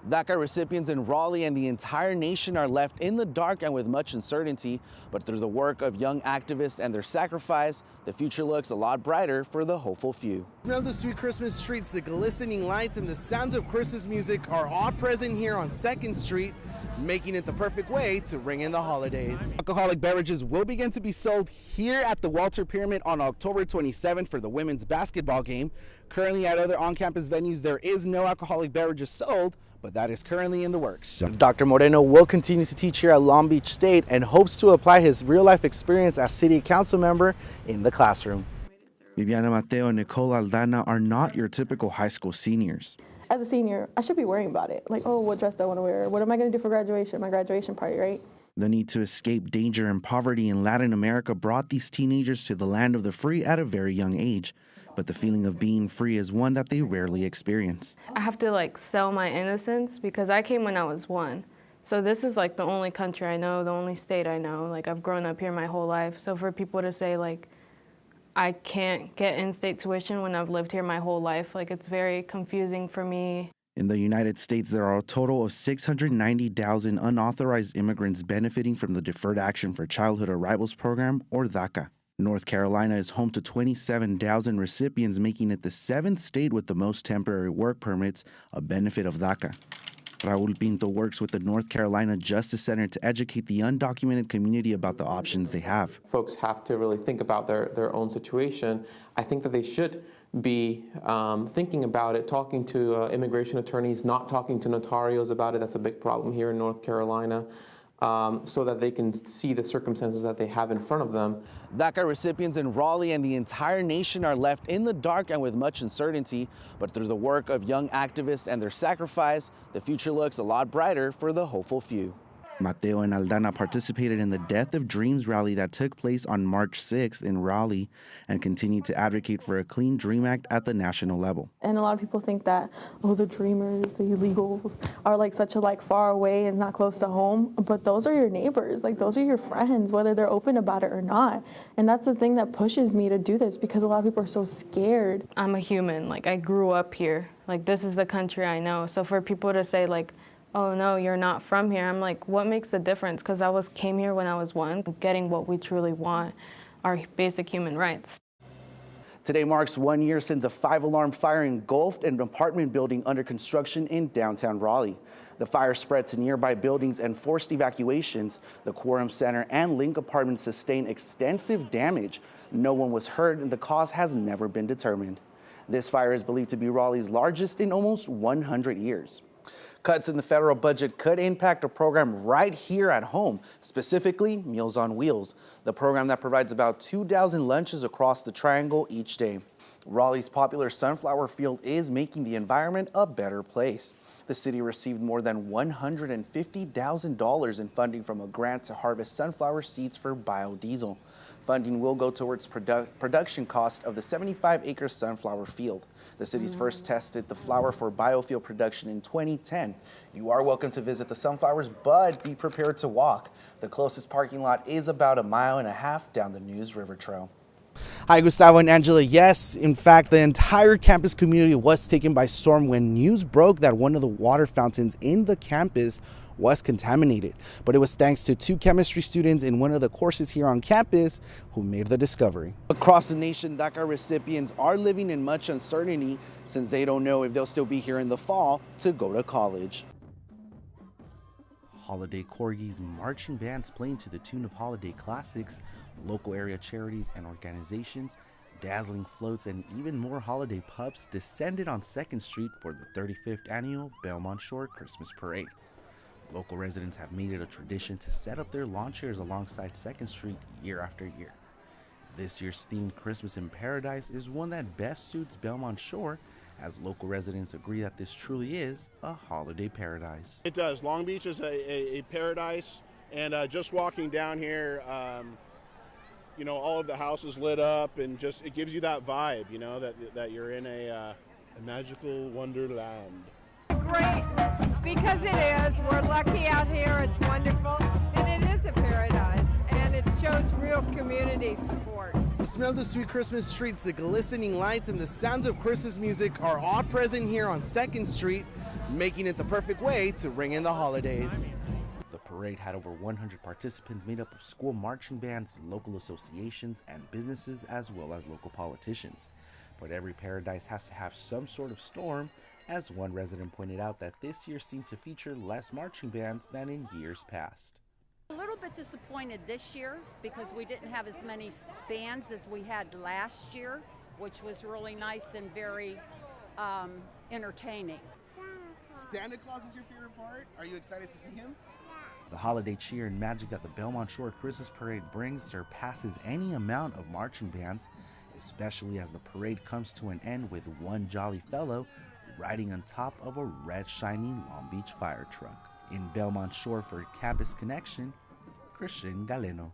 DACA recipients in Raleigh and the entire nation are left in the dark and with much uncertainty, but through the work of young activists and their sacrifice, the future looks a lot brighter for the hopeful few. Smells of sweet Christmas treats, the glistening lights, and the sounds of Christmas music are all present here on 2nd Street, making it the perfect way to ring in the holidays. Alcoholic beverages will begin to be sold here at the Walter Pyramid on October 27th for the women's basketball game. Currently at other on-campus venues, there is no alcoholic beverages sold, but that is currently in the works. Dr. Moreno will continue to teach here at Long Beach State and hopes to apply his real-life experience as city council member in the classroom. Viviana Mateo and Nicole Aldana are not your typical high school seniors. As a senior, I should be worrying about it. Like, oh, what dress do I want to wear? What am I going to do for graduation? My graduation party, right? The need to escape danger and poverty in Latin America brought these teenagers to the land of the free at a very young age. But the feeling of being free is one that they rarely experience. I have to sell my innocence because I came when I was 1. So this is the only country I know, the only state I know. I've grown up here my whole life. So for people to say I can't get in-state tuition when I've lived here my whole life, it's very confusing for me. In the United States, there are a total of 690,000 unauthorized immigrants benefiting from the Deferred Action for Childhood Arrivals program, or DACA. North Carolina is home to 27,000 recipients, making it the 7th state with the most temporary work permits, a benefit of DACA. Raul Pinto works with the North Carolina Justice Center to educate the undocumented community about the options they have. Folks have to really think about their own situation. I think that they should be thinking about it, talking to immigration attorneys, not talking to notarios about it. That's a big problem here in North Carolina. So that they can see the circumstances that they have in front of them. DACA recipients in Raleigh and the entire nation are left in the dark and with much uncertainty, but through the work of young activists and their sacrifice, the future looks a lot brighter for the hopeful few. Mateo and Aldana participated in the Death of Dreams rally that took place on March 6th in Raleigh and continued to advocate for a Clean Dream Act at the national level. And a lot of people think that, oh, the dreamers, the illegals are such a far away and not close to home, but those are your neighbors, those are your friends, whether they're open about it or not. And that's the thing that pushes me to do this, because a lot of people are so scared. I'm a human, I grew up here, this is the country I know. So for people to say oh no, you're not from here, I'm what makes the difference? Because came here when I was 1, getting what we truly want, our basic human rights. Today marks 1 year since a 5-alarm fire engulfed an apartment building under construction in downtown Raleigh. The fire spread to nearby buildings and forced evacuations. The Quorum Center and Link Apartments sustained extensive damage. No one was hurt and the cause has never been determined. This fire is believed to be Raleigh's largest in almost 100 years. Cuts in the federal budget could impact a program right here at home, specifically Meals on Wheels, the program that provides about 2,000 lunches across the Triangle each day. Raleigh's popular sunflower field is making the environment a better place. The city received more than $150,000 in funding from a grant to harvest sunflower seeds for biodiesel. Funding will go towards production cost of the 75-acre sunflower field. The city's first tested the flower for biofuel production in 2010. You are welcome to visit the sunflowers, but be prepared to walk. The closest parking lot is about 1.5 miles down the News River Trail. Hi, Gustavo and Angela. Yes, in fact, the entire campus community was taken by storm when news broke that one of the water fountains in the campus was contaminated. But it was thanks to 2 chemistry students in one of the courses here on campus who made the discovery. Across the nation, DACA recipients are living in much uncertainty since they don't know if they'll still be here in the fall to go to college. Holiday corgis, marching bands playing to the tune of holiday classics, local area charities and organizations, dazzling floats, and even more holiday pups descended on 2nd Street for the 35th annual Belmont Shore Christmas Parade. Local residents have made it a tradition to set up their lawn chairs alongside 2nd Street year after year. This year's themed Christmas in Paradise is one that best suits Belmont Shore, as local residents agree that this truly is a holiday paradise. It does. Long Beach is a paradise, and just walking down here, all of the houses lit up, and just it gives you that vibe, that you're in a magical wonderland. Great, because it is. We're lucky out here. It's wonderful, and it is a paradise, and it shows real community support. The smells of sweet Christmas treats, the glistening lights, and the sounds of Christmas music are all present here on 2nd Street, making it the perfect way to ring in the holidays. The parade had over 100 participants made up of school marching bands, local associations, and businesses, as well as local politicians. But every paradise has to have some sort of storm, as one resident pointed out that this year seemed to feature less marching bands than in years past. A little bit disappointed this year because we didn't have as many bands as we had last year, which was really nice and very entertaining. Santa Claus is your favorite part? Are you excited to see him? The holiday cheer and magic that the Belmont Shore Christmas Parade brings surpasses any amount of marching bands, especially as the parade comes to an end with one jolly fellow riding on top of a red shiny Long Beach fire truck. In Belmont Shore for Campus Connection, Christian Galeno.